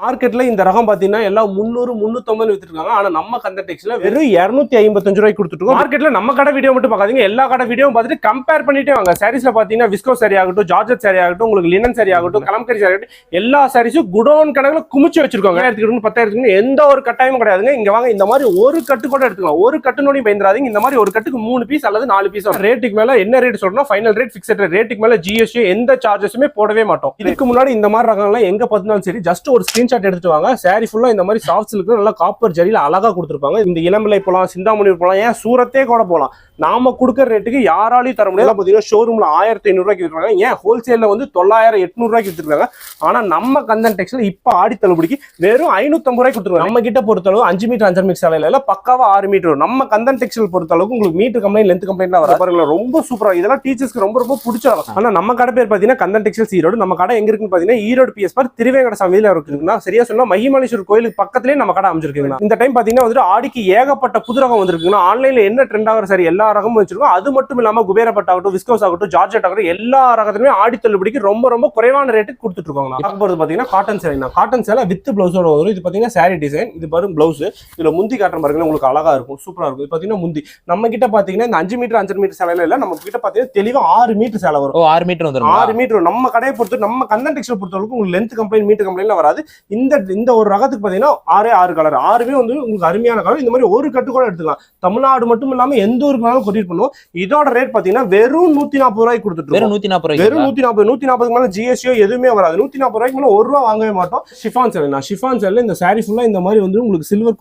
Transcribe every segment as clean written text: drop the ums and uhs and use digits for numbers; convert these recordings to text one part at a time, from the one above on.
மார்க்கெட்ல இந்த ரகம் பாத்தீங்கன்னா எல்லாம் 300 350 வித்துருக்காங்க. ஆனா நம்ம கந்த டெக்ஸ்ல வெறும் 255 ரூபாய்க்கு கொடுத்துருக்கோம். மார்க்கெட்ல நம்ம கடை வீடியோ மட்டும் பார்க்காதீங்க, எல்லா கடை வீடியோ பார்த்துட்டு கம்பேர் பண்ணிட்டே வாங்க. சாரீஸ்ல பாத்தீங்கன்னா விஸ்கோ சாரி ஆகட்டும், ஜார்ஜெட் சாரி ஆகட்டும், உங்களுக்கு லினன் சாரி ஆகட்டும், கலம்கரி சாரி ஆகட்டும், எல்லா சாரீஸும் குடோன் கணக்குல குமிச்சு வச்சிருக்காங்க. 1000 எந்த ஒரு கட்டாயமும் கிடையாதுங்க. இங்க வாங்க, இந்த மாதிரி ஒரு கட்டு கூட எடுத்துக்கலாம். ஒரு கட்டுனோடையும் பயந்துராதீங்க. இந்த மாதிரி ஒரு கட்டுக்கு 3 பீஸ் அல்லது 4 பீஸ் ரேட்டுக்கு மேல என்ன ரேட் சொல்றோம், ஃபைனல் ரேட் ஃபிக்ஸட் ரேட்டுக்கு மேல ஜிஎஸ்டி எந்த சார்ஜஸுமே போடவே மாட்டோம். இதுக்கு முன்னாடி இந்த மாதிரி ரகங்கள்லாம் எங்க பார்த்தாலும் சரி, ஜஸ்ட் ஒரு ஸ்கிரீன்ஷாட் எடுத்துட்டு வாங்க. சாரி ஃபுல்லா இந்த மாதிரி சாஃப்ட் சில்க்ல நல்லா காப்பர் ஜரியில அழகா கொடுத்துருப்பாங்க. இந்த இளம்பிள்ளை போலாம், சிந்தாமணி போலாம், ஏன் சூரத்தே கூட போலாம். நாம கொடுக்குற ரேட்டுக்கு யாராலையும் தர முடியாது. பாத்தீங்கன்னா ஷோரூம்ல 1500 ரூபாய்க்கு வித்துருக்காங்க, ஏன் ஹோல்சேல்ல வந்து 900 800 ரூபாய்க்கு வித்துருக்காங்க. ஆனா நம்ம கந்தன் டெக்ஸ்ல இப்ப ஆடி தள்ளுபடிக்கு வெறும் 550 ரூபாய்க்கு கொடுத்துருக்காங்க. நம்ம கிட்ட பொறுத்தளவு 5 மீட்டர் 5 மீட்டர் சாலையில பக்காவா 6 மீட்டர் வரும். நம்ம கந்தன் டெக்ஸ்டைல் பொறுத்தளவுக்கு உங்களுக்கு மீட்டர் கம்ப்ளைண்ட் லென்த் கம்ப்ளைண்ட் வர பாருங்க, ரொம்ப சூப்பரா. இதெல்லாம் டீச்சர்ஸ்க்கு ரொம்ப ரொம்ப பிடிச்சாங்க. ஆனா நம்ம கடை பேர் பாத்தீங்கன்னா கந்தன் டெக்ஸ்டைல்ஸ் ஈரோடு. நம்ம கடை எங்க இருக்குன்னு பாத்தீங்கன்னா ஈரோடு பிஎஸ் பார் திருவேங்கட சாமியில இருக்குன்னா, சரியா சொன்னா மகிமலேஸ்வரர் கோயிலுக்கு பக்கத்துலயே நம்ம கடை அமைச்சிருக்கீங்க. இந்த டைம் பாத்தீங்கன்னா வந்து ஆடிக்கு ஏகப்பட்ட புது ரகம் வந்திருக்குன்னா, ஆன்லைன்ல என்ன ட்ரெண்ட் ஆகிற சரி எல்லா ரகமும் வச்சிருக்கோம். அது மட்டும் இல்லாம குபேரப்பட் ஆகட்டும், விஸ்கோஸ் ஆகட்டும், ஜார்ஜெட் ஆகட்டும், எல்லா ரகத்துலயுமே ஆடி தள்ளுபடிக்கு ரொம்ப ரொம்ப குறைவான ரேட்டுக்கு கொடுத்துட்டு இருக்காங்க. பாத்தீங்கன்னா காட்டன் சேலை, காட்டன் சேலை வித் பிளவுஸோட வரும். இது பாத்தீங்கன்னா சாரி டிசைன், இது பாருங்க பிளவுஸ். இதுல முந்தி காட்டுற பாருங்க, உங்களுக்கு அழகா இருக்கும், சூப்பரா இருக்கும். இது பாத்தீங்கன்னா முந்தி நம்ம கிட்ட பாத்தீங்கன்னா இந்த 5 மீட்டர் 5 மீட்டர் சேலையில இல்ல, நம்ம கிட்ட பாத்தீங்கன்னா தெளிவா 6 மீட்டர் சேலை வரும். 6 மீட்டர் வந்துரும். 6 மீட்டர் நம்ம கடையை பொறுத்து, நம்ம கந்தன் டெக்ஸ்டைல் பொறுத்தவரைக்கும் உங்களுக்கு லென்த் கம்ப்ளைண்ட் மீட்டர் கம்ப்ளைண்ட்ல வராது. இந்த ஒரு ரகத்துக்கு பாத்தீங்கன்னா 6 கலர், 6மே வந்து உங்களுக்கு அருமையான கலர். இந்த மாதிரி ஒரு கட்டு கூட எடுத்துக்கலாம். தமிழ்நாடு மட்டும் இல்லாம எந்த ஊருக்குனாலும் கொரியர் பண்ணுவோம். இதோட ரேட் பாத்தீங்கன்னா வெறும் 140 ரூபாய்க்கு கொடுத்துட்டு வெறும் 140 வெறும் 140 மேல ஜிஎஸ்டியோ எதுவுமே வராது. 140 ரூபாய்க்கு மேல 1 ரூபா வாங்கவே மாட்டோம். ஷிஃபான் சேலை, ஷிஃபான் சேலை இந்த சாரி ஃபுல்லா இந்த மாதிரி வந்து உங்களுக்கு சில்வர்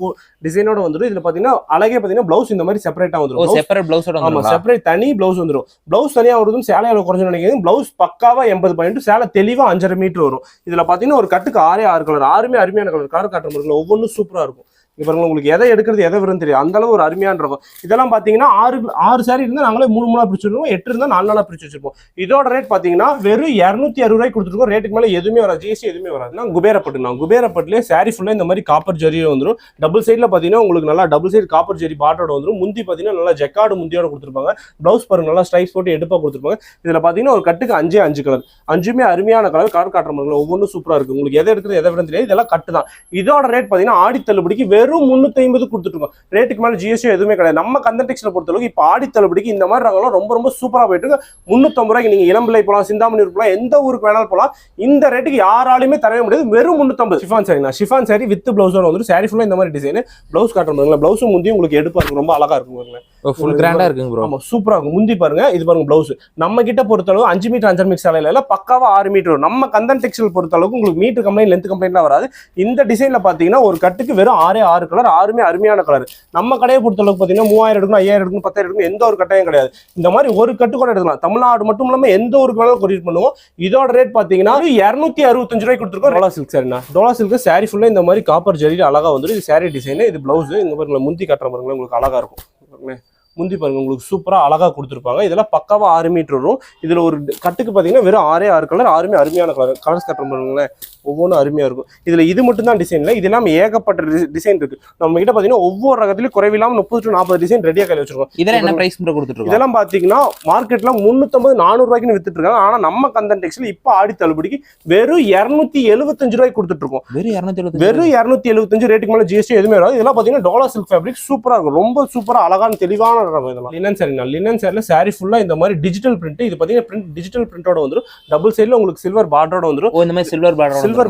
டிசைனோட வந்துடும். இதுல பாத்தீங்கன்னா அழகே பாத்தீங்கன்னா பிளவுஸ் இந்த மாதிரி செப்பரேட்டா வந்துடும். செப்பரேட் பிளவுஸோட ஆமா, செப்பரேட் தனி பிளவுஸ் வந்துடும். பிளவுஸ் தனியா வருதும், சேலை எவ்வளவு குறைஞ்சு நினைக்கிறேன். பிளவுஸ் பக்காவா 80 பாயிண்ட், சேலை தெளிவா 5.5 மீட்டர் வரும். இதுல பாத்தீங்கன்னா ஒரு கட்டுக்கு 6 கலர், 6மே அருமையான கலர். கலர் காட்டுற மாதிரி ஒவ்வொன்றும் சூப்பரா இருக்கும். இப்ப உங்களுக்கு எதை எடுக்கிறது எதை வரும் தெரியும், அந்த அளவு ஒரு அருமையான இருக்கும். இதெல்லாம் பாத்தீங்கன்னா 6 சாரி இருந்தா நாங்களே 3 பிரிச்சிருக்கோம், 8 இருந்தா 4 பிரிச்சு வச்சிருப்போம். இதோட ரேட் பாத்தீங்கன்னா வெறும் 260 ரூபாய்க்கு கொடுத்துருக்கோம். ரேட்டுக்கு மேல எதுவுமே வராது, ஜிஎஸ்டி எதுவுமே வராது. குபேரப்பட்டு, குபேரப்பட்டுலேயே சாரி ஃபுல்லா இந்த மாதிரி காப்பர் ஜரியோட வந்துடும். டபுள் சைட்ல பாத்தீங்கன்னா உங்களுக்கு நல்லா டபுள் சைடு காப்பர் ஜரி பாட்டோட வந்துடும். முந்தி பாத்தீங்கன்னா நல்லா ஜெக்கார்டு முந்தியோட கொடுத்துருப்பாங்க. பிளவுஸ் பாருங்க நல்லா ஸ்ட்ரைப்ஸ் போட்டு எடுப்பா கொடுத்துருப்பாங்க. இதுல பாத்தீங்கன்னா ஒரு கட்டுக்கு 5 கலர், 5மே அருமையான கலர். கலர் காட்டுற மாதிரி ஒவ்வொன்றும் சூப்பரா இருக்கு. உங்களுக்கு எதை எடுக்கிறது எதை விட தெரியாது. இதெல்லாம் கட்டு தான். இதோட ரேட் பாத்தீங்கன்னா ஆடி தள்ளுபடிக்கு வெறும் 350 கொடுத்துட்டு ரேட்டுக்கு மேல ஜிஎஸ்டி எதுவுமே கிடையாது. நம்ம கந்தன் டெக்ஸ்டைல் பொறுத்தளவுக்கு இப்ப ஆடி தள்ளுபடிக்கு இந்த மாதிரி ரகம்லாம் ரொம்ப ரொம்ப சூப்பரா போயிட்டு இருக்கு. 350 ரூபாய்க்கு நீங்க இளம்பிள்ளை போலாம், சிந்தாமணி போலாம், எந்த ஊருக்கு வேணாலும் போலாம். இந்த ரேட்டுக்கு யாராலுமே தரவே முடியாது. வெறும் 350. Chiffon sari, chiffon sari with பிளவுஸோட வந்து சாரி ஃபுல்லா இந்த மாதிரி டிசைன். பிளவுஸ் காட்டுறோம், பிளவுஸும் முந்தி உங்களுக்கு எடுப்பா இருக்கும், ரொம்ப அழகா இருக்கும். ஃபுல் கிராண்டா இருக்குங்க ப்ரோ. ஆமா, சூப்பரா இருக்கும். முந்தி பாருங்க, இது பாருங்க பிளவுஸ். நம்ம கிட்ட பொறுத்தளவு 5 மீட்டர் 5 மீட்டர் சாலையில பக்காவா 6 மீட்டர் வரும். நம்ம கந்தன் டெக்ஸ்டைல் பொறுத்தளவுக்கு உங்களுக்கு மீட்டர் கம்ப்ளைண்ட் லென்த் கம்ப்ளைண்ட்லாம் வராது. இந்த டிசைன்ல பாத்தீங்கன்னா ஒரு கட்டுக்கு வெறும் 6 கலர், 6மே அருமையான கலர். நம்ம கடையை பொறுத்தளவுக்கு பாத்தீங்கன்னா 3000 எடுக்கணும், 5000 எடுக்கணும், 10,000 எடுக்கணும், எந்த ஒரு கட்டாயம் கிடையாது. இந்த மாதிரி ஒரு கட்டு கூட எடுக்கலாம். தமிழ்நாடு மட்டும் இல்லாம எந்த ஊருக்கு வேணாலும் கொரியர் பண்ணுவோம். இதோட ரேட் பாத்தீங்கன்னா 265 ரூபாய்க்கு கொடுத்துருக்கோம். டோலா சில்க் சாரினா, டோலா சில்க் சாரி ஃபுல்லா இந்த மாதிரி காப்பர் ஜரியில அழகா வந்துடும். இது சாரி டிசைன், இது பிளவுஸ். இந்த பாருங்க முந்தி காட்டுற பாருங்க, உங்களுக்கு அழகா இருக்கும். முந்தி பாருங்க உங்களுக்கு சூப்பரா அழகா கொடுத்துருப்பாங்க. இதெல்லாம் பக்காவா 6 மீட்டர் வரும். இதுல ஒரு கட்டுக்கு பாத்தீங்கன்னா வெறும் 6 கலர், 6மே அருமையான கலர். கலர்ஸ் கட்டுற பாருங்களேன், ஒவ்வொன்றும் அருமையா இருக்கும். இதுல இது மட்டும் தான் டிசைன் இல்லை, இது இல்லாம ஏகப்பட்ட டிசைன் இருக்கு. நம்ம கிட்ட பாத்தீங்கன்னா ஒவ்வொரு ரகத்திலயும் குறைவில்லாம 30 to 40 டிசைன் ரெடியா கையில வச்சிருக்கோம். இதெல்லாம் என்ன பிரைஸ் கொடுத்துட்டு இருக்கோம்? இதெல்லாம் பாத்தீங்கன்னா மார்க்கெட்ல 350 400 ரூபாய்க்கு வித்துட்டு இருக்காங்க. ஆனா நம்ம கந்தன் டெக்ஸ்டைல் இப்ப ஆடி தள்ளுபடிக்கு வெறும் 275 ரூபாய்க்கு கொடுத்துட்டு இருக்கோம். வெறும் 275 ரேட்டுக்கு மேல ஜிஎஸ்டி எதுவுமே வராது. இதெல்லாம் பாத்தீங்கன்னா டோலா சில்க் ஃபேப்ரிக் சூப்பரா இருக்கும், ரொம்ப சூப்பரா அழகான தெளிவான ரகம். இதெல்லாம் லினன் சாரி, லினன் சாரில சாரி ஃபுல்லா இந்த மாதிரி டிஜிட்டல் பிரிண்ட். இது பாத்தீங்கன்னா பிரிண்ட் டிஜிட்டல் பிரிண்டோட வந்துரும். டபுள் சைடுல உங்களுக்கு சில்வர் பார்டரோட வந்துரும். இந்த மாதிரி சில்வர்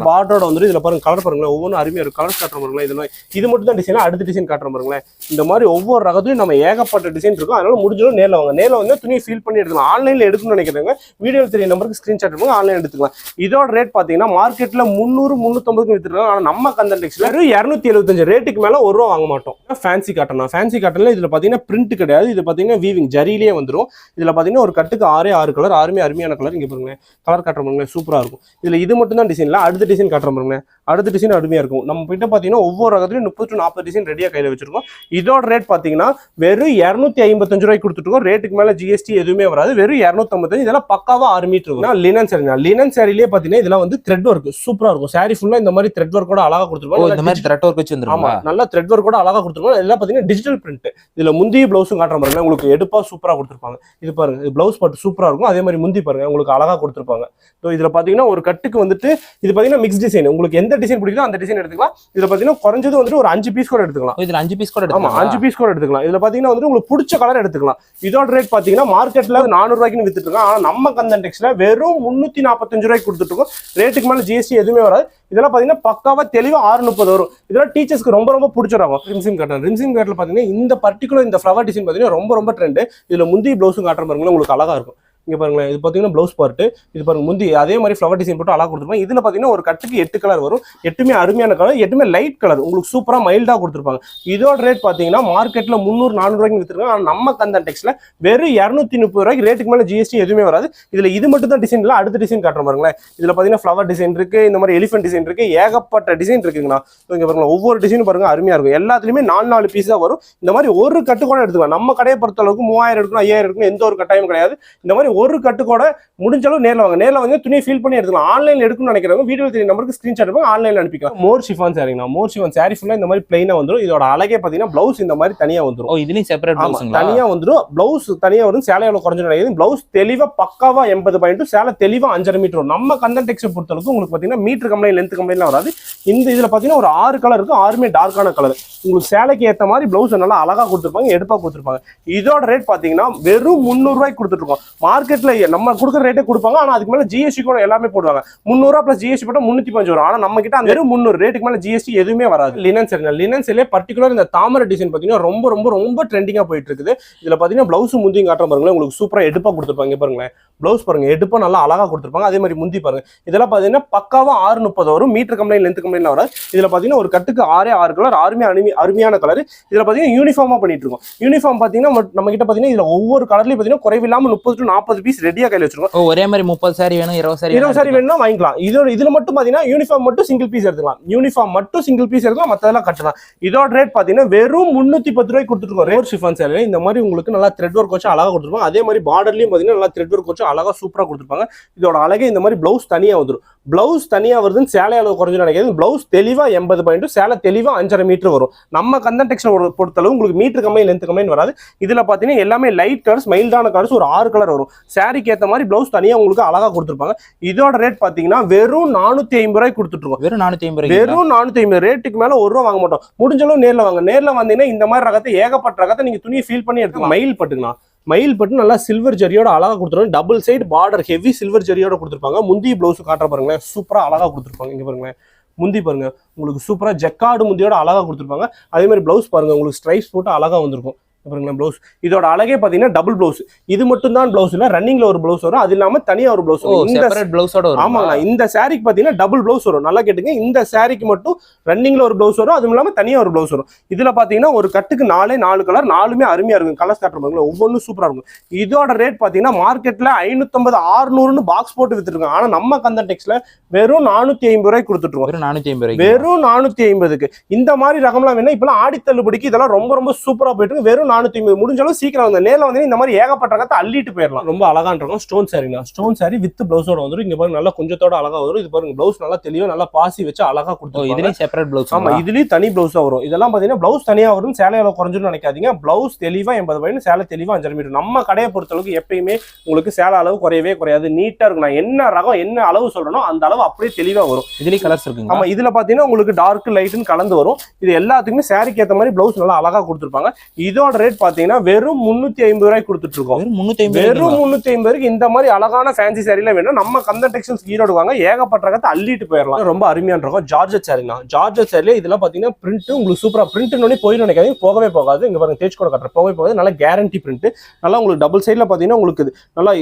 பார்டரோட வந்துரும். இதுல பாருங்க கலர் பாருங்களேன், ஒவ்வொன்றும் அருமையா இருக்கும். கலர் காட்டுற பாருங்களேன், இதெல்லாம் இது மட்டும் தான் டிசைன். அடுத்த டிசைன் காட்டுற பாருங்களேன். இந்த மாதிரி ஒவ்வொரு ரகத்துலயும் நம்ம ஏகப்பட்ட டிசைன் இருக்கும். அதனால முடிஞ்சாலும் நேரில் வாங்க. நேரில் வந்து துணியை ஃபீல் பண்ணி எடுக்கலாம். ஆன்லைன்ல எடுக்கணும்னு நினைக்கிறவங்க வீடியோ தெரிய நம்பருக்கு ஸ்கிரீன்ஷாட் எடுங்க, ஆன்லைன் எடுத்துக்கலாம். இதோட ரேட் பாத்தீங்கன்னா மார்க்கெட்ல 300 350 வித்துருக்காங்க. ஆனா நம்ம கந்தன் டெக்ஸ்டைல் 275 ரேட்டுக்கு மேல 1 ரூபா வாங்க மாட்டோம். ஃபேன்சி காட்டன், ஃபேன்சி காட்டன்ல இதுல பாத்தீங்கன்னா பிரிண்ட் கிடையாது. இது பாத்தீங்கன்னா வீவிங் ஜரியிலே வந்துடும். இதுல பாத்தீங்கன்னா ஒரு கட்டுக்கு 6 கலர், 6மே அருமையான கலர். இங்க பாருங்க கலர் காட்டுற பாருங்க, சூப்பரா இருக்கும். இதுல இது மட்டும் தான் டிசைன்ல, அடுத்த டிசைன் காட்டுற பாருங்க, அடுத்த டிசைன் அருமையா இருக்கும். நம்ம கிட்ட பாத்தீங்கன்னா ஒவ்வொரு ரகத்துலயும் 30 to 40 டிசைன் ரெடியா கையில வச்சிருக்கோம். இதோட ரேட் பாத்தீங்கன்னா வெறும் 255 ரூபாய்க்கு கொடுத்துருக்கோம். ரேட்டுக்கு மேல ஜிஎஸ்டி எதுவுமே வராது. வெறும் 255. இதெல்லாம் பக்காவா 6 மீட்டர் இருக்கும். லினன் சாரி, லினன் சாரிலேயே பாத்தீங்கன்னா இதெல்லாம் வந்து த்ரெட் ஒர்க் சூப்பரா இருக்கும். சாரி ஃபுல்லா இந்த மாதிரி த்ரெட் ஒர்க்கோட அழகா கொடுத்துருப்பாங்க. இந்த மாதிரி த்ரெட் ஒர்க் வச்சு வந்துரும். ஆமா, நல்ல த்ரெட் ஒர்க்கோட அழகா கொடுத்துருப்பாங்க. இதெல்லாம் பாத்தீங்கன்னா டிஜிட்டல் பிரிண்ட். இதுல முந்தி பிளவுஸ் ப்ளவுஸும் காட்டுற பாருங்க, உங்களுக்கு எடுப்பா சூப்பரா கொடுத்துருப்பாங்க. இது பாருங்க, இது ப்ளவுஸ் பட்டு சூப்பரா இருக்கும். அதே மாதிரி முந்தி பாருங்க, உங்களுக்கு அழகா கொடுத்துருப்பாங்க. ஸோ இதுல பாத்தீங்கன்னா ஒரு கட்டுக்கு வந்துட்டு இது பாத்தீங்கன்னா மிக்ஸ் டிசைன், உங்களுக்கு எந்த டிசைன் பிடிக்குதோ அந்த டிசைன் எடுத்துக்கலாம். இதுல பாத்தீங்கன்னா குறைஞ்சது வந்துட்டு ஒரு 5 பீஸ் கூட எடுத்துக்கலாம். இதுல 5 பீஸ் கூட ஆமா, 5 பீஸ் கூட எடுத்துக்கலாம். இதுல பாத்தீங்கன்னா வந்து உங்களுக்கு பிடிச்ச கலர் எடுத்துக்கலாம். இதோட ரேட் பாத்தீங்கன்னா மார்க்கெட்ல 400 ரூபாய்க்கு வித்துட்டு இருக்காங்க. ஆனா நம்ம கந்தன் டெக்ஸ்ல வெறும் 345 ரூபாய்க்கு கொடுத்துட்டு இருக்கோம். ரேட்டுக்கு மேல ஜிஎஸ்டி எதுவுமே வராது. இதெல்லாம் பாத்தீங்கன்னா பக்காவா தெளிவா 630 வரும். இதெல்லாம் டீச்சர்ஸ்க்கு ரொம்ப ரொம்ப பிடிச்சிருக்கும். ரிம்சிம் காட்டன், ரிம்சிம் காட்ல பாத்தீங்கன்னா இந்த பர்டிகுலர் இந்த ஃப்ளவர் டிசைன் பாத்தீங்கன்னா ரொம்ப ரொம்ப ட்ரெண்ட். இதுல முந்தி ப்ளவுஸும் காட்டுற பாருங்களேன், உங்களுக்கு அழகா இருக்கும். இங்க பாருங்களேன், இது பாத்தீங்கன்னா ப்ளவுஸ் பார்ட், இது பாருங்க முந்தி அதே மாதிரி ஃப்ளவர் டிசைன் போட்டு அழகா கொடுத்துருப்பாங்க. இதுல பாத்தீங்கன்னா ஒரு கட்டுக்கு 8 கலர் வரும். 8மே அருமையான கலர், 8மே லைட் கலர், உங்களுக்கு சூப்பரா மைல்டா கொடுத்துருப்பாங்க. இதோட ரேட் பாத்தீங்கன்னா மார்க்கெட்ல 300-400 ரூபாய்க்கு வித்துருக்காங்க. ஆனா நம்ம கந்தன் டெக்ஸ்ல வெறும் 230 ரூபாய்க்கு, ரேட்டுக்கு மேல ஜிஎஸ்டி எதுவுமே வராது. இதுல இது மட்டும் தான் டிசைன் இல்ல, அடுத்த டிசைன் காட்டுற பாருங்களேன். இதுல பாத்தீங்கன்னா ஃப்ளவர் டிசைன் இருக்கு, இந்த மாதிரி எலிஃபென்ட் டிசைன் இருக்கு, ஏகப்பட்ட டிசைன் இருக்குங்கண்ணா. இங்க பாருங்க, ஒவ்வொரு டிசைனும் பாருங்க அருமையா இருக்கும். எல்லாத்துலயுமே 4 பீஸ் தான் வரும். இந்த மாதிரி ஒரு கட்டு கூட எடுத்துக்கலாம். நம்ம கடையை பொறுத்த அளவுக்கு 3000 எடுக்கணும், 5000 எடுக்கணும், எந்த ஒரு கட்டாயம் கிடையாது. இந்த மாதிரி ஒரு கட்டு கூட முடிஞ்ச அளவு நேர்ல வாங்க. நேர்ல வந்து துணியை ஃபீல் பண்ணி எடுத்துக்கலாம். ஆன்லைன்ல எடுக்கணும்னு நினைக்கிறவங்க வீடியோ தெரிய நம்பருக்கு ஸ்கிரீன்ஷாட் எடுத்து ஆன்லைன்ல அனுப்பிக்கலாம். மோர் ஷிஃபான் சாரிங்கண்ணா, மோர் ஷிஃபான் சாரி ஃபுல்லா இந்த மாதிரி பிளைனா வந்துரும். இதோட அழகே பாத்தீங்கன்னா பிளவுஸ் இந்த மாதிரி தனியா வந்துரும். ஓ, இதுலயும் செப்பரேட் ப்ளவுஸ்ங்களா? தனியா வந்துரும். பிளவுஸ் தனியா வரும். சேலை எவ்வளவு குறைஞ்சு நினைக்குது. பிளவுஸ் தெளிவா பக்காவா 80 பாயிண்ட், சேலை தெளிவா 5.5 மீட்டர் வரும். நம்ம கந்தன் டெக்ஸ்ட் பொறுத்தளவுக்கு உங்களுக்கு பாத்தீங்கன்னா மீட்டர் கம்ப்ளைண்ட், லென்த் கம்ப்ளைண்ட்லாம் வராது. இந்த இதுல பாத்தீங்கன்னா ஒரு 6 கலர் இருக்கும். 6மே டார்க்கான கலர். உங்களுக்கு சேலைக்கு ஏத்த மாதிரி பிளவுஸ் நல்லா அழகா கொடுத்துருப்பாங்க, எடுப்பா கொடுத்துருப்பாங்க. இதோட ரேட் பாத்தீங்கன்னா வெறும் 300 ரூபாய்க்கு கொடுத்துட்டு இருக்கோம். மார்க்கெட்ல நம்ம கொடுக்குற ரேட்டே கொடுப்பாங்க. ஆனா அதுக்கு மேல ஜிஎஸ்டி கூட எல்லாமே போடுவாங்க. 300 ரூபாய் பிளஸ் ஜிஎஸ்டி போட்டா 305 வரும். ஆனா நம்ம கிட்ட வெறும் 300, ரேட்டுக்கு மேல ஜிஎஸ்டி எதுவுமே வராது. லினன் சரிங்க, லினன் சரியிலே பர்டிகுலர் இந்த தாமரை டிசைன் பாத்தீங்கன்னா ரொம்ப ரொம்ப ரொம்ப ட்ரெண்டிங்கா போயிட்டு இருக்குது. இதுல பாத்தீங்கன்னா பிளவுஸ் முந்தியும் காட்டுற பாருங்களேன், உங்களுக்கு சூப்பரா எடுப்பா கொடுத்துருப்பாங்க. பாருங்களேன், பிளவுஸ் பாருங்க, எடுப்பா நல்லா அழகா கொடுத்துருப்பாங்க. அதே மாதிரி முந்தி பாருங்க, இதெல்லாம் பாத்தீங்கன்னா பக்காவா 630 வரும். மீட்டர் கம்ப்ளைண்ட், லென்த் கம்ப்ளைண்ட் வராது. இதுல பாத்தீங்கன்னா ஒரு கட்டுக்கு 6 கலர், 6மே அருமையான கலர். இதுல பாத்தீங்கன்னா யூனிஃபார்மா பண்ணிட்டு இருக்கோம். யூனிஃபார்ம் பாத்தீங்கன்னா நம்ம கிட்ட பாத்தீங்கன்னா இதுல ஒவ்வொரு கலர்லயும் பாத்தீங்கன்னா குறைவில்லாம 30 to 40 பீஸ் ரெடியா கையில வச்சிருக்கோம். ஒரே மாதிரி 30 சாரி வேணும், 20 சாரி வேணும்னா வாங்கிக்கலாம். இதுல மட்டும் பாத்தீங்கன்னா யூனிஃபார்ம் மட்டும் சிங்கிள் பீஸ் எடுத்துக்கலாம். யூனிஃபார்ம் மட்டும் சிங்கிள் பீஸ் எடுக்கலாம், மத்ததெல்லாம் கட்டலாம். இதோட ரேட் பாத்தீங்கன்னா வெறும் 310 ரூபாய்க்கு கொடுத்துருக்கோம். ரேட் ஷிஃபான் சேலை இந்த மாதிரி உங்களுக்கு நல்லா த்ரெட் ஒர்க் வச்சு அழகா கொடுத்துருப்பாங்க. அதே மாதிரி பார்டர்லயும் பாத்தீங்கன்னா நல்லா த்ரெட் ஒர்க் வச்சு அழகா சூப்பரா கொடுத்துருப்பாங்க. இதோட அழகே இந்த மாதிரி பிளவுஸ் தனியா வந்துடும். பிளவுஸ் தனியா வருதுன்னு சேலை அளவு குறைஞ்சு நினைக்காது. பிளவுஸ் தெளிவா 80 பாயிண்ட், சேலை தெளிவா 5.5 மீட்டர் வரும். நம்ம கந்தன் டெக்ஸ்டைல் பொறுத்தளவு உங்களுக்கு மீட்டர் கம்மியும் லென்த் கம்மியும் வராது. இதுல பாத்தீங்கன்னா எல்லாமே லைட் கலர்ஸ், மைல்டான கலர்ஸ், ஒரு 6 கலர் வரும். சாரிக்கு ஏத்த மாதிரி பிளவுஸ் தனியா உங்களுக்கு அழகா கொடுத்துருப்பாங்க. இதோட ரேட் பாத்தீங்கன்னா வெறும் 450 ரூபாய்க்கு கொடுத்துட்டு இருக்கோம். வெறும் 450, வெறும் 450. ரேட்டுக்கு மேல 1 ரூபா வாங்க மாட்டோம். முடிஞ்சளவு நேர்ல வாங்க. நேர்ல வந்தீங்கன்னா இந்த மாதிரி ரகத்தை, ஏகப்பட்ட ரகத்தை நீங்க துணியை ஃபீல் பண்ணி எடுத்து. மயில் பட்டுங்களா, மயில் பட்டு நல்லா சில்வர் ஜரியோட அழகா கொடுத்துருவாங்க. Double side border heavy silver ஜரியோட கொடுத்துருப்பாங்க. முந்தி பிளவுஸ் காட்டுற பாருங்களேன், சூப்பரா அழகா கொடுத்துருப்பாங்க. இங்க பாருங்களேன், முந்தி பாருங்க, உங்களுக்கு சூப்பரா ஜக்கார்டு முந்தியோட அழகா கொடுத்துருப்பாங்க. அதே மாதிரி பிளவுஸ் பாருங்க, உங்களுக்கு ஸ்ட்ரைப்ஸ் போட்டு அழகா வந்திருக்கும். பாருங்களேன், பிளவுஸ் இதோட அழகே பாத்தீங்கன்னா டபுள் பிளவுஸ். இது மட்டும் தான் பிளவுஸ் இல்ல, ரன்னிங்ல ஒரு பிளவுஸ் வரும். அது இல்லாம தனியா ஒரு பிளவுஸ் வரும். இந்த செப்பரேட் பிளவுஸோட வரும். ஆமாங்க, இந்த சாரிக்கு பாத்தீங்கன்னா டபுள் பிளவுஸ் வரும். நல்லா கேட்டுங்க, இந்த சாரிக்கு மட்டும் ரன்னிங்ல ஒரு பிளவுஸ் வரும், அதுவும் இல்லாம தனியா ஒரு பிளவுஸ் வரும். இதுல பாத்தீங்கன்னா ஒரு கட்டுக்கு 4 கலர், 4மே அருமையா இருக்கும். கலர்ஸ் காட்டுறாங்க, ஒவ்வொன்றும் சூப்பரா இருக்கும். இதோட ரேட் பாத்தீங்கன்னா மார்க்கெட்ல 550, 600 பாக்ஸ் போட்டு வித்துருக்காங்க. ஆனா நம்ம கந்தன் டெக்ஸ்ல வெறும் 450 ரூபாய்க்கு கொடுத்துட்டு இருக்கோம். வெறும் 450, வெறும் 450க்கு. இந்த மாதிரி ரகம்லாம் வேணா இப்பெல்லாம் ஆடி தள்ளுபடிக்கு இதெல்லாம் ரொம்ப ரொம்ப சூப்பரா போயிட்டு இருக்கு. வெறும் 450. முடிஞ்சாலும் சீக்கிரம் வந்து நேர்ல வந்து இந்த மாதிரி ஏகப்பட்ட ரகத்தை அள்ளிட்டு போயிடலாம். ரொம்ப அழகான இருக்கும். ஸ்டோன் சாரிங்க, ஸ்டோன் சாரி வித் பிளவுஸோட வந்துரும். இங்க பாருங்க, நல்லா கொஞ்சத்தோட அழகா வரும். இது பாருங்க, பிளவுஸ் நல்லா தெளிவா நல்லா பாசி வச்சு அழகா கொடுத்துருக்காங்க. இதுலயும் செப்பரேட் பிளவுஸ். ஆமா, இதுலயும் தனி பிளவுஸா வரும். இதெல்லாம் பாத்தீங்கன்னா பிளவுஸ் தனியா வரும். சேலை அளவு குறைஞ்சுன்னு நினைக்காதீங்க. பிளவுஸ் தெளிவா 80 பாயிண்ட், சேலை தெளிவா 5.5 மீட்டர். நம்ம கடையை பொறுத்தளவுக்கு எப்பயுமே உங்களுக்கு சேலை அளவு குறையவே குறையாது. நீட்டா இருக்கும். நான் என்ன ரகம் என்ன அளவு சொல்றனோ அந்த அளவு அப்படியே தெளிவா வரும். இதுலயும் கலர்ஸ் இருக்குங்க. ஆமா, இதுல பாத்தீங்கன்னா உங்களுக்கு டார்க் லைட்னு கலந்து வரும். இது எல்லாத்துக்குமே சாரிக்கு ஏத்த மாதிரி பிளவுஸ் நல்லா அழகா கொடுத்துருப்பாங்க. இதோட ரேட் பாத்தீங்கன்னா வெறும் 350 ரூபாய்க்கு கொடுத்துட்டு இருக்கோம். வெறும் 350 இந்த மாதிரி அழகான ஃபேன்சி சாரில வேணும் நம்ம கந்தன் டெக்ஸ்டைல்ஸ் ஈரோடு வாங்க. ஏகப்பட்ட ரகத்தை அள்ளிட்டு போயிடலாம். ரொம்ப அருமையான ரகம் ஜார்ஜெட் சாரிங்க. ஜார்ஜெட் சாரில இதெல்லாம் பாத்தீங்கன்னா பிரிண்ட் உங்களுக்கு சூப்பரா பிரிண்ட் போயிடும் நினைக்காதீங்க, போகவே போகாது. இங்க பாருங்க, தேய்ச்சி கூட கட்டுற போகவே போகாது. நல்லா கேரண்டி பிரிண்ட். நல்லா உங்களுக்கு டபுள் சைட்ல பாத்தீங்கன்னா உங்களுக்கு நல்லா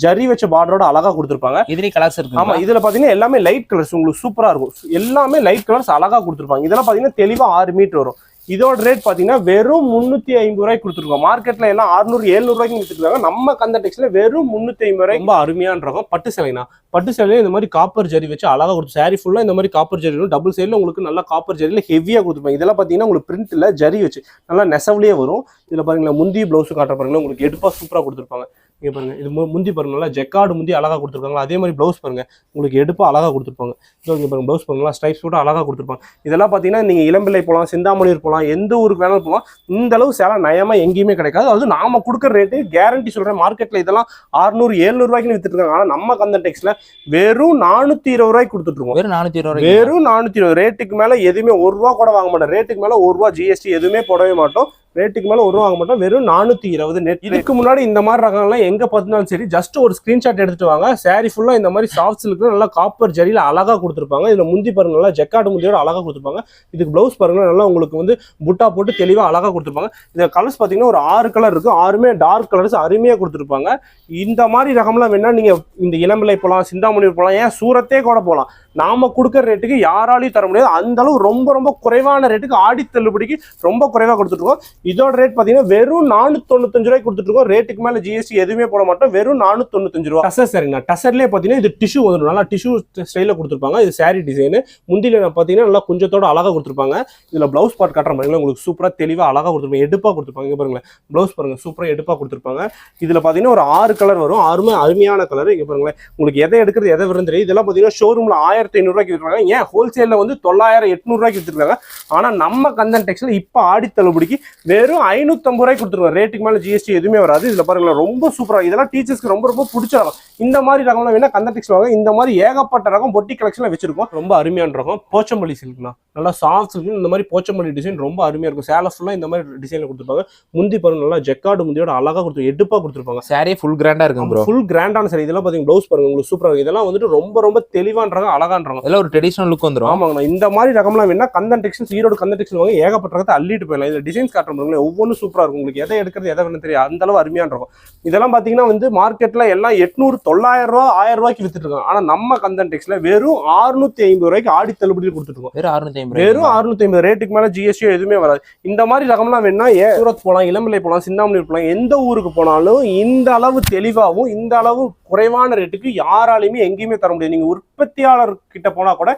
ஜரி வச்ச பார்டரோட அழகா கொடுத்துருப்பாங்க. இதுலயும் கலர்ஸ் இருக்கு. ஆமா, இதுல பாத்தீங்கன்னா எல்லாமே லைட் கலர்ஸ் உங்களுக்கு சூப்பரா இருக்கும். எல்லாமே லைட் கலர்ஸ் அழகா கொடுத்துருப்பாங்க. இதெல்லாம் பாத்தீங்கன்னா தெளிவா 6 மீட்டர் வரும். இதோட ரேட் பாத்தீங்கன்னா வெறும் 350 ரூபாய்க்கு கொடுத்துருக்கோம். மார்க்கெட்ல எல்லாம் 600, 700 ரூபாய்க்கு வித்துருக்காங்க. நம்ம கந்தன் டெக்ஸ்டைல்ல வெறும் 350 ரூபாய்க்கு. ரொம்ப அருமையான ரகம் பட்டு சேலைனா. பட்டு சேலையில இந்த மாதிரி காப்பர் ஜரி வச்சு அழகா கொடுத்து சாரி ஃபுல்லா இந்த மாதிரி காப்பர் ஜரி வரும். டபுள் சைடுல உங்களுக்கு நல்லா காப்பர் ஜரியில ஹெவியா கொடுத்துருப்பாங்க. இதெல்லாம் பாத்தீங்கன்னா உங்களுக்கு பிரிண்ட் இல்ல, ஜரி வச்சு நல்லா நெசவுலயே வரும். இதுல பாருங்களேன், முந்தி பிளவுஸ் காட்டுற பாருங்களேன், உங்களுக்கு எடுப்பா சூப்பரா கொடுத்துருப்பாங்க. இங்கே பாருங்க இது முந்தி பாருங்க நல்லா ஜெக்கார்டு முந்தி அழகாக கொடுத்துருக்காங்க. அதே மாதிரி ப்ளவுஸ் பாருங்க உங்களுக்கு எடுப்பாக அழகாக கொடுத்துருப்பாங்க. ஸோ இங்கே பாருங்க ப்ளவுஸ் பாருங்களா ஸ்ட்ரைப்ஸ் போட்டு அழகாக கொடுத்துருப்பாங்க. இதெல்லாம் பார்த்தீங்கன்னா நீங்கள் இளம்பிள்ளை போகலாம், சிந்தாமணியூர் போகலாம், எந்த ஊருக்கு வேணாலும் போகலாம். இந்த அளவு சேலை நயமாக எங்கேயுமே கிடைக்காது. அது நாம கொடுக்குற ரேட்டு கேரண்டி சொல்கிறேன். மார்க்கெட்டில் இதெல்லாம் 600-700 ரூபாய்க்கு வித்துட்டு இருக்காங்க. ஆனால் நம்ம கந்தன் டெக்ஸ்ல வெறும் 420 ரூபாய்க்கு கொடுத்துட்ருக்கோம். வெறும் 420. வெறும் 420. ரேட்டுக்கு மேலே எதுவுமே 1 ரூபா கூட வாங்க மாட்டோம். ரேட்டுக்கு மேலே 1 ரூபா ஜிஎஸ்டி எதுவுமே போடவே மாட்டோம். ரேட்டுக்கு மேலே 1 ரூபா வாங்க மாட்டோம். வெறும் 420 நெட். இதுக்கு முன்னாடி இந்த மாதிரி ரகங்கள்லாம் எங்கே பார்த்தினாலும் சரி ஜஸ்ட் ஒரு ஸ்க்ரீன்ஷாட் எடுத்துட்டு வாங்க. சாரி ஃபுல்லாக இந்த மாதிரி சாஃப்ட் சில்க்கு நல்லா காப்பர் ஜரியில் அழகாக கொடுத்துருப்பாங்க. இதில் முந்தி பாருங்க நல்லா ஜெக்கார்டு முந்தியோட அழகாக கொடுத்துருப்பாங்க. இதுக்கு ப்ளவுஸ் பாருங்க நல்லா உங்களுக்கு வந்து புட்டா போட்டு தெளிவாக அழகாக கொடுத்துருப்பாங்க. இதில் கலர்ஸ் பார்த்தீங்கன்னா ஒரு 6 கலர் இருக்குது. 6மே டார்க் கலர்ஸ் அருமையாக கொடுத்துருப்பாங்க. இந்த மாதிரி ரகம்லாம் வேணால் நீங்கள் இந்த இளம்பிள்ளை போகலாம், சிந்தாமணியூர் போகலாம், ஏன் சூரத்தே கூட போகலாம். நாம கொடுக்குற ரேட்டுக்கு யாராலையும் தர முடியாது. அந்த அளவு ரொம்ப ரொம்ப குறைவான ரேட்டுக்கு ஆடி தள்ளுபடிக்கு ரொம்ப குறைவாக கொடுத்துருக்கோம். இதோட ரேட் பார்த்தீங்கன்னா வெறும் 495 ரூபாய்க்கு கொடுத்துருக்கோம். ரேட்டுக்கு மேலே ஜிஎஸ்டி எதுவுமே போட மாட்டோம். வெறும் 495 ரூபா. டசர் சரிங்கண்ணா. டசர்லேயே பார்த்தீங்கன்னா இது டிஷ்யூ வந்துடும். நல்லா டிஷ்யூ ஸ்டைலில் கொடுத்துருப்பாங்க. இது சாரி டிசைனு. முந்தியில் பார்த்தீங்கன்னா நல்லா கொஞ்சத்தோட அழகாக கொடுத்துருப்பாங்க. இதில் ப்ளவுஸ் பார்ட் கட்டுற மாதிரி உங்களுக்கு சூப்பராக தெளிவாக அழகாக கொடுத்துருப்பாங்க. எடுப்பாக கொடுத்துருப்பாங்க. இங்கே பாருங்களேன் ப்ளவுஸ் பாருங்க சூப்பராக எடுப்பாக கொடுத்துருப்பாங்க. இதில் பார்த்தீங்கன்னா ஒரு 6 கலர் வரும். 6மே அருமையான கலர். இங்கே பாருங்களேன் உங்களுக்கு எதை எடுக்கிறது எதை வருது தெரியும். இதெல்லாம் பார்த்தீங்கன்னா ஷோரூமில் 1500 ரூபாய்க்கு விற்றுருக்காங்க. ஏன் ஹோல்சேலில் வந்து 900-800 ரூபாய்க்கு விற்றுருக்காங்க. ஆனால் நம்ம கந்தன் டெக்ஸ்டைல் இப்போ ஆடி தள்ளுபடிக்கு வெறும் 550 ரூபாய்க்கு கொடுத்துருவோம். ரேட்டுக்கு மேலே ஜிஎஸ்டி எதுவுமே வராது. இதில் பாருங்களேன் ரொம்ப சூப்பராக. இதெல்லாம் டீச்சர்ஸ்க்கு ரொம்ப ரொம்ப பிடிச்ச ரகம். இந்த மாதிரி ரகம்லாம் வேணா கந்தன் டெக்ஸ்டைல் வாங்க. இந்த மாதிரி ஏகப்பட்ட ரகம் பொட்டி கலெக்ஷனில் வச்சிருக்கோம். ரொம்ப அருமையான ரகம் போச்சம்பள்ளி சில்க்னா நல்லா சாஃப்ட் சில்க். இந்த மாதிரி போச்சம்பள்ளி டிசைன் ரொம்ப அருமையாக இருக்கும். சேலை ஃபுல்லாக இந்த மாதிரி டிசைனில் கொடுத்துருப்பாங்க. முந்தி பாருங்க நல்லா ஜெக்கார்டு முந்தியோட அழகாக கொடுத்து எடுப்பாக கொடுத்துருப்பாங்க. சாரி ஃபுல் கிராண்டாக இருக்கும் ப்ரோ. ஃபுல் கிராண்டான சாரி. இதெல்லாம் பார்த்தீங்கன்னா ப்ளவுஸ் பாருங்க உங்களுக்கு சூப்பராக இருக்கும். இதெல்லாம் வந்துட்டு ரொம்ப ரொம்ப தெளிவான அழகான ரகம். இதெல்லாம் ஒரு ட்ரெடிஷனல் லுக் வந்துடும். ஆமாங்கண்ணா. இந்த மாதிரி ரகம்லாம் வேணா கந்தன் டெக்ஸ்டைல்ஸ் ஈரோடு கந்தன் டெக்ஸ்டைல் வாங்க. ஏகப்பட்ட ரகத்தை அள்ளிட்டு போயிடலாம். இதில் டிசைன்ஸ் காட்டுறவங்க ஒவ்வொன்றும் சூப்பராக இருக்கும். உங்களுக்கு எதை எடுக்கிறது எதை வேணும் தெரியும். அந்த அளவு அருமையான இருக்கும். இதெல்லாம் பார்த்தீங்கன்னா வந்து மார்க்கெட்டில் எல்லாம் 800-900 ரூபா 1000 ரூபாய்க்கு வித்துட்டு இருக்காங்க. ஆனால் நம்ம கந்தன் டெக்ஸ்டைல வெறும் 650 ரூபாய்க்கு ஆடி தள்ளுபடியில் கொடுத்துருக்கோம். வெறும் 650. வெறும் 650. ரேட்டுக்கு மேலே ஜிஎஸ்டி எதுவுமே வராது. இந்த மாதிரி ரகம்லாம் வேணா சூரத் போகலாம், இளம்பிள்ளை போகலாம், சிந்தாமணியூர் போகலாம். எந்த ஊருக்கு போனாலும் இந்த அளவு தெளிவாகவும் இந்த அளவு குறைவான ரேட்டுக்கு யாராலையுமே எங்கேயுமே தர முடியாது. நீங்கள் உற்பத்தியாளர் கிட்ட போனால் கூட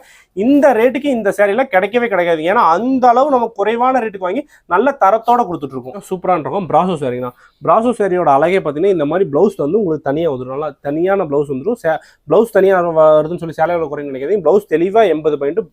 இந்த ரேட்டுக்கு இந்த சேரீலாம் கிடைக்கவே கிடைக்காது. ஏன்னா அந்த அளவு நம்ம குறைவான ரேட்டுக்கு வாங்கி நல்ல தரத்தோட கொடுத்துட்டு இருக்கோம். சூப்பரான இருக்கும் பிராசோ சாரீனா. பிராசோ சாரியோட அழகே பார்த்தீங்கன்னா இந்த மாதிரி ப்ளவுஸ் வந்து உங்களுக்கு தனியாக வந்துடும். நல்லா தனியான ப்ளவுஸ் வந்துடும். ப்ளவுஸ் தனியாக வருதுன்னு சொல்லி சேலையோட குறைங்க நினைக்காது. ப்ளவுஸ் தெளிவாக 80 பாயிண்ட்,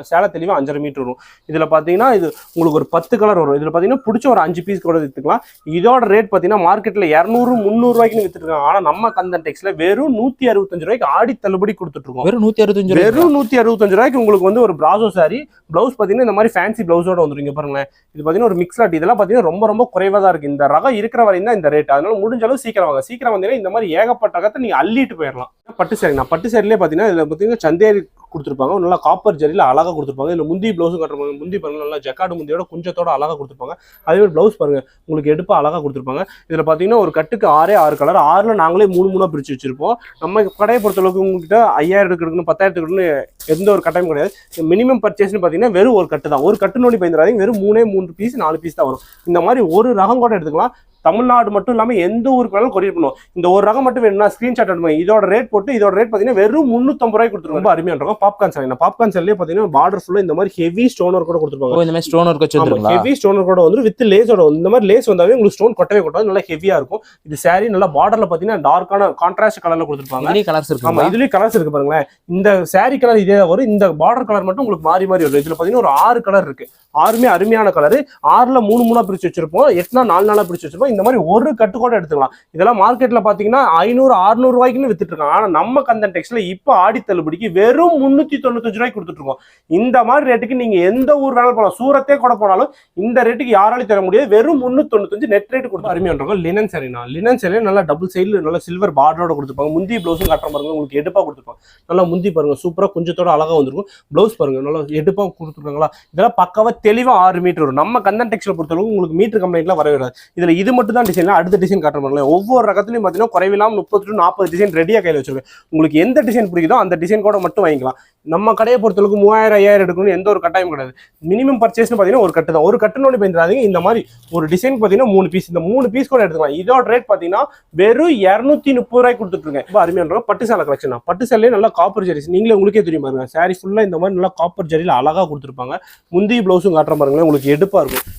சேலை தெளிவாக 5.5 மீட்டர் வரும். இதில் பார்த்தீங்கன்னா இது உங்களுக்கு ஒரு 10 கலர் வரும். இதில் பார்த்தீங்கன்னா பிடிச்ச ஒரு 5 பீஸ் கூட விற்றுக்கலாம். இதோட ரேட் பார்த்தீங்கன்னா மார்க்கெட்டில் 200-300 ரூபாய்க்கு வித்துருக்காங்க. ஆனால் நம்ம கந்தன் டெக்ஸ்டைல வெறும் 165 ரூபாய்க்கு ஆடி தள்ளுபடி கொடுத்துட்ருக்கோம். வெறும் 165. வெறும் 165 ரூபாய்க்கு உங்களுக்கு வந்து ஒரு பிராசோ சாரி ப்ளவுஸ் பார்த்தீங்கன்னா இந்த மாதிரி ஃபேன்சி ப்ளவுஸோட வந்துருங்க. பாருங்களேன் இது பார்த்தீங்கன்னா ஒரு மிக்ஸ்லாட். இதெல்லாம் பார்த்தீங்கன்னா ரொம்ப ரொம்ப குறைவாக தான் இருக்குது. இந்த ரகம் இருக்கிற வரையும் தான் இந்த ரேட். அதனால முடிஞ்ச அளவு சீக்கிரம் வாங்க. சீக்கிரம் வந்தீங்கன்னா இந்த மாதிரி ஏகப்பட்ட ரகத்தை நீங்கள் அள்ளிட்டு போயிடலாம். பட்டு சாரி. நான் பட்டு சாரிலே பார்த்தீங்கன்னா இதில் பார்த்தீங்கன்னா சந்தேரி கொடுத்துருப்பாங்க. நல்லா காப்பர் ஜரியில் அழகாக கொடுத்துருப்பாங்க. இதில் முந்தி ப்ளவுஸும் கட்டுறாங்க. முந்தி பாருங்க நல்லா ஜக்கார்டு முந்தியோட குஞ்சத்தோட அழகாக கொடுத்துருப்பாங்க. அதே மாதிரி ப்ளவுஸ் பாருங்க உங்களுக்கு எடுப்பாக அழகாக கொடுத்துருப்பாங்க. இதில் பார்த்தீங்கன்னா ஒரு கட்டுக்கு 6 கலர். 6ல் நாங்களே 3 பிரித்து வச்சிருப்போம். நம்ம கடையை பொறுத்தளவுக்கு உங்ககிட்ட 5000 எடுக்கணும் 10,000 எடுக்கணும்னு எந்த ஒரு கட்டாயம் கிடையாது. மினிமம் பர்ச்சேஸ்னு பார்த்தீங்கன்னா வெறும் ஒரு கட்டு தான். ஒரு கட்டு நோடி பயந்துடாதீங்க. வெறும் 3 பீஸ் 4 பீஸ் தான் வரும். இந்த மாதிரி ஒரு ரகம் கூட எடுத்துக்கலாம். தமிழ்நாடு மட்டும் இல்லாமல் எந்த ஊருக்கு வேணாலும் கொரியர் பண்ணுவோம். இந்த ஒரு ரகம் மட்டும் வேணும்னா ஸ்கிரீன்ஷாட் எடுப்போம். இதோட ரேட் போட்டு இதோட ரேட் பார்த்தீங்கன்னா வெறும் 350 ரூபாய்க்கு கொடுத்துருவோம். ரொம்ப அருமையான இருக்கும். Popcorn sorry. பாப்கார்ன் சாரிலே பார்த்தீங்கன்னா பார்டர் ஃபுல்லாக இந்த மாதிரி ஹெவி ஸ்டோனர் கூட கொடுத்துருப்பாங்க. இந்த மாதிரி ஸ்டோனர் வச்சிருக்காங்க. ஹெவி ஸ்டோனர் கூட வந்து வித் லேஸோட வந்து இந்த மாதிரி லேஸ் வந்தாவே உங்களுக்கு ஸ்டோன் கொட்டவே கொட்டாது. நல்லா ஹெவியா இருக்கும். இது சாரி நல்லா பார்டர்ல பார்த்தீங்கன்னா டார்க்கான கான்ட்ராஸ்ட் கலர்ல கொடுத்துருப்பாங்க. இதுலயும் கலர்ஸ் இருக்கு. ஆமா இதுலயும் கலர்ஸ் இருக்கு பாருங்களேன். இந்த சாரி கலர் இதே வரும். இந்த பார்டர் கலர் மட்டும் உங்களுக்கு மாறி மாறி வரும். இதுல பார்த்தீங்கன்னா ஒரு 6 கலர் இருக்கு. 6மே அருமையான கலர். 6ல் 3 பிரிச்சு வச்சிருப்போம். 8னா 4 பிரிச்சு வச்சிருப்போம். இந்த மாதிரி ஒரு கட்டு கூட எடுத்துக்கலாம். இதெல்லாம் மார்க்கெட்ல பாத்தீங்கன்னா 500-600 ரூபாய்க்கு வித்துட்டு இருக்காங்க. ஆனா நம்ம கந்தன் டெக்ஸ்டைல இப்ப ஆடி தள்ளுபடிக்கு வெறும் 395 ரூபாய்க்கு கொடுத்துட்டு இருக்கோம். இந்த மாதிரி ரேட்டுக்கு நீங்க எந்த ஊர் வேணாலும் போகலாம். சூரத்தே கூட போனாலும் இந்த ரேட்டுக்கு யாராலையும் தர முடியாது. வெறும் 395 நெட் ரேட் கொடுத்து அருமையா இருக்கும். லினன் சாரினா லினன் சாரி நல்லா டபுள் சைடுல நல்லா சில்வர் பார்டரோட கொடுத்துருப்பாங்க. முந்தி ப்ளவுஸும் கட்டுற பாருங்க உங்களுக்கு எடுப்பா கொடுத்துருப்பாங்க. நல்லா முந்தி பாருங்க சூப்பரா கொஞ்சத்தோட அழகா வந்துருக்கும். ப்ளவுஸ் பாருங்க நல்லா எடுப்பா கொடுத்துருக்காங்களா. இதெல்லாம் பக்காவா தெளிவா 6 மீட்டர் வரும். நம்ம கந்தன் டெக்ஸ்டைல் பொறுத்தளவுக்கு உங்களுக்கு மீட்டர் கம்ப்ளைண்ட்லாம் வரவே வராது. இதுல இது மட்டும் தான் டிசைன். அடுத்த டிசைன் காட்டுறாங்க. ஒவ்வொரு ரகத்துலையும் பார்த்தீங்கன்னா குறைவில்லாம 30-40 டிசைன் ரெடியா கையில் வச்சிருக்கேன். உங்களுக்கு எந்த டிசைன் பிடிக்குதோ அந்த டிசைன் கூட மட்டும் வாங்கிக்கலாம். நம்ம கடையை பொறுத்தளவுக்கு 3000-5000 எடுக்கணும்னு எந்த ஒரு கட்டாயம் கிடையாது. மினிமம் பர்ச்சேஸ்னு பார்த்தீங்கன்னா ஒரு கட்டு தான். ஒரு கட்டு நோடி பயந்துடாதீங்க. இந்த மாதிரி ஒரு டிசைன் பார்த்தீங்கன்னா 3 பீஸ். இந்த 3 பீஸ் கூட எடுத்துக்கலாம். இதோட ரேட் பார்த்தீங்கன்னா வெறும் 230 ரூபாய்க்கு கொடுத்துருக்கேன். ரொம்ப அருமையான பட்டு சேலை கலெக்ஷன். பட்டு சேலையே நல்லா காப்பர் ஜரி. நீங்களே உங்களுக்கே தெரியும் பாருங்க. சாரி ஃபுல்லா இந்த மாதிரி நல்லா காப்பர் ஜரியில் அழகா கொடுத்துருப்பாங்க. முந்தி பிளவுஸும் காட்டுற பாருங்களேன் உங்களுக்கு எடுப்பா இருக்கும்.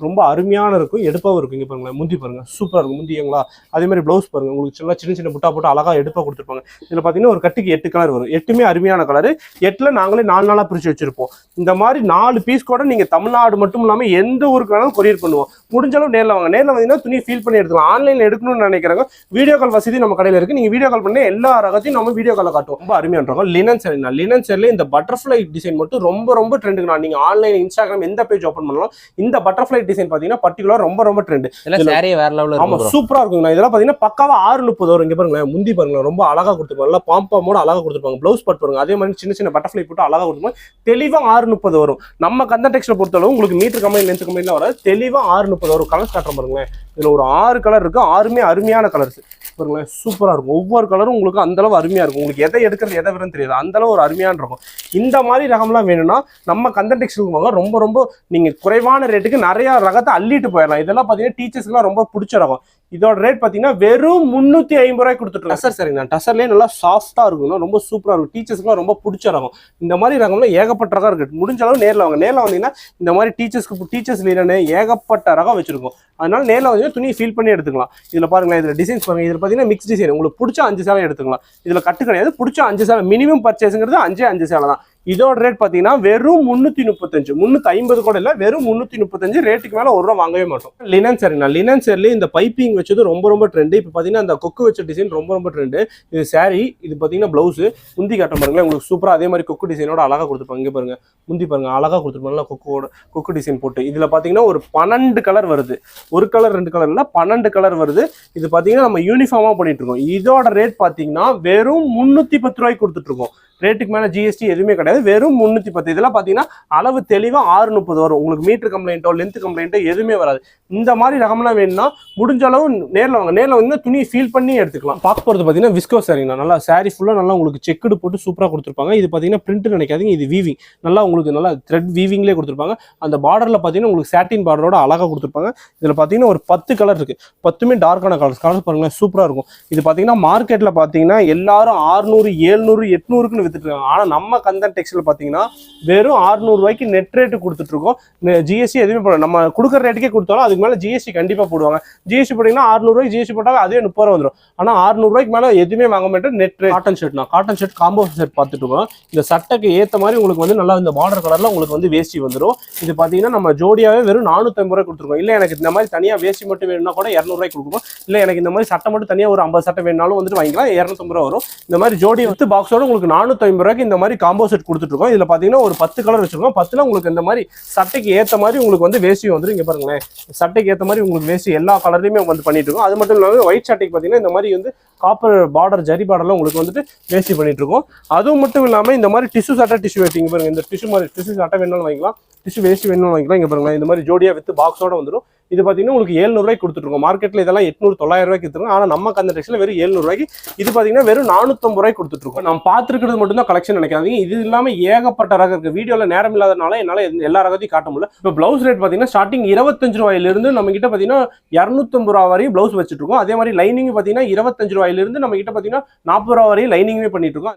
ரொம்ப அருமையான இருக்கும், எடுப்பாகவும் இருக்கும். இங்கே பாருங்களேன், முந்தி பாருங்க சூப்பராக இருக்கும் முந்திங்களா. அதே மாதிரி ப்ளவுஸ் பாருங்க, உங்களுக்கு சின்ன சின்ன புட்டா போட்டு அழகாக எடுப்பாக கொடுத்துருப்பாங்க. இதில் பார்த்தீங்கன்னா ஒரு கட்டுக்கு 8 கலர் வரும், 8மே அருமையான கலர். 8ல் நாங்களே 4 நாளாக பிரித்து வச்சிருப்போம். இந்த மாதிரி 4 பீஸ் கூட நீங்கள் தமிழ்நாடு மட்டும் இல்லாமல் எந்த ஊருக்கு வேணாலும் கொரியர் பண்ணுவோம். முடிஞ்சாலும் நேரில் வாங்க, நேரில் வந்தீங்கன்னா துணியை ஃபீல் பண்ணி எடுத்துக்கலாம். ஆன்லைனில் எடுக்கணும்னு நினைக்கிறாங்க, வீடியோ கால் வசதி நம்ம கடையில் இருக்குது. நீங்கள் வீடியோ கால் பண்ணி எல்லா ரகத்தையும் நம்ம வீடியோ காலில் காட்டுவோம். ரொம்ப அருமையான இருக்கும். லினன் சேரீனா, லினன் சேரில் இந்த பட்டர்ஃப்ளை டிசைன் மட்டும் ரொம்ப ரொம்ப ட்ரெண்டுங்கண்ணா. நீங்கள் ஆன்லைன் இன்ஸ்டாகிராம் எந்த பேஜ் ஓப்பன் பண்ணலாம், இந்த பட்டர்ஃப்ளை டிசைன் பார்த்தீங்கன்னா பர்டிகுலர் ரொம்ப ரொம்ப ட்ரெண்ட். சாரி வேற லெவல்ல ஆமா சூப்பரா இருக்குங்க. இதெல்லாம் பாத்தீங்கன்னா பக்காவா 630 வரும். இங்க பாருங்க முந்தி பாருங்க ரொம்ப அழகா கொடுத்துருப்பாங்க, நல்லா பாம்பாமோட அழகா கொடுத்துருப்பாங்க. ப்ளவுஸ் பட் பாருங்க, அதே மாதிரி சின்ன சின்ன பட்டர்ஃப்ளை போட்டு அழகா கொடுத்துருப்பாங்க. தெளிவா 630 வரும். நம்ம கந்த டெக்ஸ்டைல் பொறுத்தளவு உங்களுக்கு மீட்டர் கம்பெனி லென்த் கம்பெனில வர தெளிவா 630 வரும். கலர்ஸ் காட்டுற பாருங்களேன், இதுல ஒரு 6 கலர் இருக்கு, 6மே அருமையான கலர்ஸ் பாருங்களேன், சூப்பரா இருக்கும். ஒவ்வொரு கலரும் உங்களுக்கு அந்த அளவு அருமையா இருக்கும். உங்களுக்கு எதை எடுக்கிறது எதை வரும்னு தெரியாது, அந்த அளவு ஒரு அருமையான இருக்கும். இந்த மாதிரி ரகம்லாம் வேணும்னா நம்ம கந்த டெக்ஸ்டைல் வாங்க. ரொம்ப ரொம்ப நீங்க குறைவான ரேட்டுக்கு நிறைய ரகத்தை அள்ளிட்டு போயிடலாம். இதெல்லாம் பாத்தீங்கன்னா டீச்சர்ஸ்க்குலாம் ரொம்ப பிடிச்ச ரகம். இதோட ரேட் பாத்தீங்கன்னா வெறும் 350 ரூபாய் கொடுத்துட்டு டசர் சரிங்க. டசர்லேயே நல்லா சாஃப்டா இருக்கும், ரொம்ப சூப்பரா இருக்கும். டீச்சர்ஸ்க்குலாம் ரொம்ப பிடிச்ச ரகம். இந்த மாதிரி ரகம்ல ஏகப்பட்ட ரகம் இருக்கு. முடிஞ்ச அளவு நேரில் வாங்க. நேரில் வந்தீங்கன்னா இந்த மாதிரி டீச்சர்ஸ் லீனு ஏகப்பட்ட ரகம் வச்சிருக்கோம். அதனால நேரில் வந்து துணியை ஃபீல் பண்ணி எடுத்துக்கலாம். இதுல பாருங்களேன், இதுல டிசைன்ஸ் பாருங்க. இதுல பாத்தீங்கன்னா மிக்ஸ் டிசைன், உங்களுக்கு பிடிச்ச 5 சேலை எடுத்துக்கலாம். இதுல கட்டு கிடையாது, பிடிச்ச 5 சேலை. மினிமம் பர்ச்சேஸ்ங்கிறது 5 சேலை தான். இதோட ரேட் பாத்தீங்கன்னா வெறும் 335, 350 கூட இல்ல, வெறும் 335. ரேட்டுக்கு மேல 1 ரூபா வாங்கவே மாட்டோம். லினன் சேரினா, லினன் சேரில இந்த பைப்பிங் வச்சது ரொம்ப ரொம்ப ட்ரெண்ட். இப்போ பாத்தீங்கன்னா அந்த கொக்கு வச்ச டிசைன் ரொம்ப ரொம்ப ட்ரெண்ட். இது சாரி, இது பாத்தீங்கன்னா பிளவுஸ். முந்தி காட்ட பாருங்களேன், உங்களுக்கு சூப்பரா அதே மாதிரி கொக்கு டிசைனோட அழகா கொடுத்துருப்பாங்க. இங்க பாருங்க முந்தி பாருங்க, அழகா கொடுத்துருப்பாங்க கொக்கு டிசைன் போட்டு. இதுல பாத்தீங்கன்னா ஒரு 12 கலர் வருது. ஒரு கலர் 2 கலர் இல்ல, 12 கலர் வருது. இது பாத்தீங்கன்னா நம்ம யூனிஃபார்மா பண்ணிட்டு இருக்கோம். இதோட ரேட் பாத்தீங்கன்னா வெறும் 310 ரூபாய்க்கு கொடுத்துட்டு இருக்கோம். ரேட்டுக்கு மேல ஜிஎஸ்டி எதுவுமே கிடையாது, வெறும் 310. இதெல்லாம் பாத்தீங்கன்னா அளவு தெளிவா 630 வரும். உங்களுக்கு மீட்டர் கம்ப்ளைண்ட்டோ லென்த் கம்ப்ளைண்ட்டோ எதுவுமே வராது. இந்த மாதிரி ரகம்லாம் வேணும்னா முடிஞ்ச அளவு நேரில் வாங்க. நேரில் வந்து துணியை ஃபீல் பண்ணி எடுத்துக்கலாம். பார்க்க போகிறது பார்த்தீங்கன்னா விஸ்கோ சாரிங்கண்ணா. நல்லா சாரி ஃபுல்லாக நல்லா உங்களுக்கு செக்குடு போட்டு சூப்பராக கொடுத்துருப்பாங்க. இது பார்த்தீங்கன்னா பிரிண்ட் நினைக்காதீங்க, இது வீவிங். நல்லா உங்களுக்கு நல்லா த்ரெட் வீவிங்லேயே கொடுத்துருப்பாங்க. அந்த பார்டரில் பார்த்தீங்கன்னா உங்களுக்கு சாட்டின் பார்டரோட அழகாக கொடுத்துருப்பாங்க. இதில் பார்த்தீங்கன்னா ஒரு 10 கலர் இருக்கு, 10மே டார்க்கான கலர்ஸ் பாருங்களேன், சூப்பராக இருக்கும். இது பார்த்தீங்கன்னா மார்க்கெட்டில் பார்த்தீங்கன்னா எல்லாரும் 600, 700, 800க்குன்னு வித்துட்டு இருக்காங்க. ஆனால் நம்ம கந்தன் டெக்ஸ்டைல் பார்த்தீங்கன்னா வெறும் 600 ரூபாய்க்கு நெட் ரேட்டு கொடுத்துட்டு இருக்கோம். ஜிஎஸ்டி எதுவுமே போடலாம். நம்ம கொடுக்குற ரேட்டுக்கே கொடுத்தாலும் அதுக்கு மேலே ஜிஎஸ்டி கண்டிப்பாக போடுவாங்க. ஜிஎஸ்டி போட்டிங்கன்னா 600 ரூபாய்க்கு ஜிஎஸ்டி போட்டால் அதே 30 ரூபா வந்துடும். ஆனால் 600 ரூபாய்க்கு மேலே எதுவுமே வாங்க மாட்டேன். Net rate. காட்டன் ஷர்ட்னா, காட்டன் ஷர்ட் காம்போ ஷர்ட் பார்த்துட்டு இருக்கோம். இந்த சட்டைக்கு ஏற்ற மாதிரி உங்களுக்கு வந்து நல்லா இந்த பார்டர் கலரில் உங்களுக்கு வந்து வேஷ்டி வந்துடும். இது பார்த்தீங்கன்னா நம்ம ஜோடியாவே வெறும் 450 ரூபாய் கொடுத்துருக்கோம். இல்லை எனக்கு இந்த மாதிரி தனியாக வேஷ்டி மட்டும் வேணும்னா கூட 200 ரூபாய்க்கு கொடுப்போம். இல்லை எனக்கு இந்த மாதிரி சட்டை மட்டும் தனியாக ஒரு 50 சட்டை வேணாலும் வந்துட்டு வாங்கிக்கலாம், 250 ரூபா வரும். இந்த மாதிரி ஜோடி வித்து பாக்ஸோட உங்களுக்கு 450 ரூபாய்க்கு இந்த மாதிரி காம்போ செட் கொடுத்துட்டு இருக்கோம். இதுல பாத்தீங்கன்னா ஒரு 10 கலர் வச்சிருக்கோம். 10ல உங்களுக்கு இந்த மாதிரி சட்டைக்கு ஏற்ற மாதிரி உங்களுக்கு வந்து வேஷ்டி வந்துடும். இங்க பாருங்களேன், சட்டைக்கு ஏற்ற மாதிரி உங்களுக்கு வேஷ்டி எல்லா கலர்லையுமே வந்து பண்ணிட்டு இருக்கோம். அது மட்டும் இல்லாமல் ஒயிட் சட்டைக்கு பார்த்தீங்கன்னா இந்த மாதிரி வந்து காப்பர் பார்டர் ஜரி பார்டர்லாம் உங்களுக்கு வந்துட்டு வேஷ்டி பண்ணிட்டு இருக்கோம். அதுவும் மட்டும் இல்லாமல் இந்த மாதிரி டிஷ்யூ சட்டை டிஷ்யூ வெட்டிங்க பாருங்க. இந்த டிஷ்யூ சட்டை வேணாலும் வாங்கிக்கலாம், டிஷ்யூ வேஷ்டி வேணும்னு வாங்கிக்கலாம். இங்க பாருங்களேன், இந்த மாதிரி ஜோடியா வித்து பாக்ஸோட வந்துடும். இது பார்த்தீங்கன்னா உங்களுக்கு 700 ரூபாய்க்கு கொடுத்துருக்கோம். மார்க்கெட்டில் இதெல்லாம் 800, 900 ரூபாய்க்கு கொடுத்துருக்கோம். ஆனால் நம்ம கந்த டெக்ஸ்டைல் வெறும் 700 ரூபாய்க்கு. இது பார்த்தீங்கன்னா வெறும் 450 ரூபாய்க்கு கொடுத்துருக்கோம். நம்ம பார்த்துருக்கிறது மட்டும் தான் கலெக்ஷன் நினைக்காதீங்க. இது இல்லாமல் ஏகப்பட்ட ரகம் இருக்குது. வீடியோவில் நேரம் இல்லாதனால என்னால் எல்லா ரகத்தையும் காட்ட முடியல. இப்போ பிளவுஸ் ரேட் பார்த்தீங்கன்னா ஸ்டார்டிங் 25 ரூபாயிலிருந்து நம்ம கிட்ட பார்த்தீங்கன்னா 250 ரூபா வரையும் பிளவுஸ் வச்சுட்டு இருக்கோம். அதே மாதிரி லைனிங் பார்த்தீங்கன்னா 25 ரூபாயிலிருந்து நம்ம கிட்ட பார்த்தீங்கன்னா 40 ரூபா வரையும் லைனிங்குமே பண்ணிட்டு இருக்கோம்.